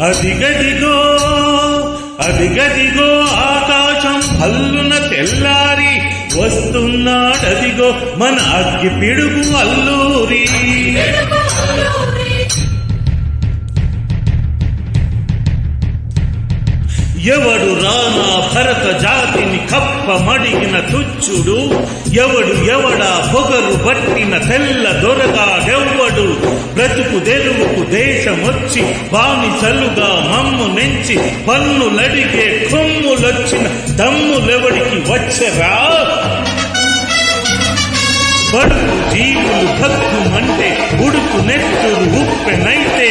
అదిగదిగో అదిగదిగో ఆకాశం హల్లున తెల్లారి వస్తున్నాడదిగో మన అగ్గి పిడుగు అల్లూరి. ఎవడు రానా భరత జాతిని కప్పమడిగిన తుచ్చుడు, ఎవడు ఎవడా పొగరు పట్టిన తెల్ల దొరగాడెవ్వడు, బ్రతుకు తెరువుకు దేశమొచ్చి బానిసలుగా మమ్ము నెంచి పన్నులడిగే కొమ్ములొచ్చిన దమ్ములెవడికి వచ్చరా. బడుకు జీవులు భక్కుమంటే ఉడుకు నెత్తురు ఉప్పెనైతే